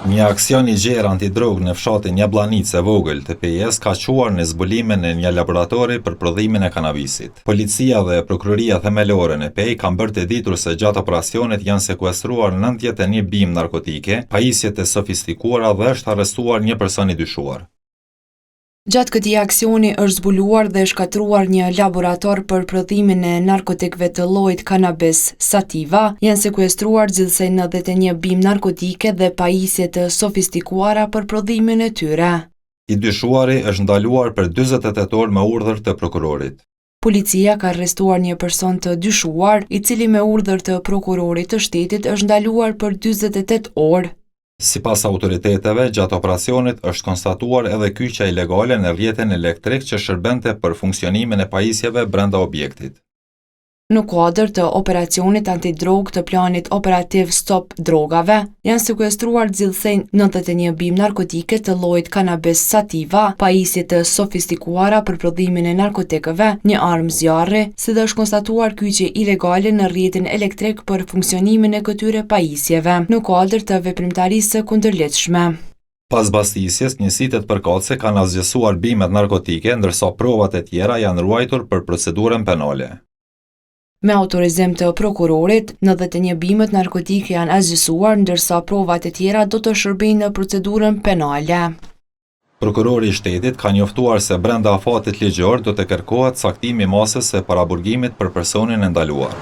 Një aksion i gjerë antidrogë në fshatin Jablanice e vogël të PJs ka quar në zbulimin e një laboratori për prodhimin e kanabisit. Policia dhe prokuroria themelore në PJ kanë bërë të ditur se gjatë operacionit janë sekuestruar 91 bimë narkotike, pajisje të sofistikuara dhe është arrestuar një person i dyshuar. Gjatë këtij aksioni është zbuluar dhe shkatruar një laborator për prodhimin e narkotikëve të llojit kanabis sativa, janë sekuestruar gjithsej 91 bimë narkotike dhe pajisje të sofistikuara për prodhimin e tyre. I dyshuari është ndaluar për 48 orë me urdhër të prokurorit. Policia ka arrestuar një person të dyshuar, i cili me urdhër të prokurorit të shtetit është ndaluar për 48 orë. Sipas autoriteteve, gjatë operacionit është konstatuar edhe kyçja ilegale në rrjetin elektrik që shërbente për funksionimin e pajisjeve brenda objektit. Në kuadër të operacionit antidrogë të planit operativ Stop Drogave, janë sekuestruar gjithsej 91 bimë narkotike të llojit kanabis sativa, pajisje të sofistikuara për prodhimin e narkotikëve, një armë zjarri, si dhe është konstatuar kyçje ilegale në rrjetin elektrik për funksionimin e këtyre pajisjeve, në kuadër të veprimtarisë së kundërligjshme. Pas bastjisjes, njësitë të përkatëse kanë asgjësuar bimet narkotike, ndërsa provat e tjera janë ruajtur për procedurën penale. Me autorizim të prokurorit, 91 bimët narkotike janë asgjësuar, ndërsa provat e tjera do të shërbejnë në procedurën penale. Prokurori i shtetit ka njoftuar se brenda afatit ligjor do të kërkohet saktimi i masës së paraburgimit për personin e ndaluar.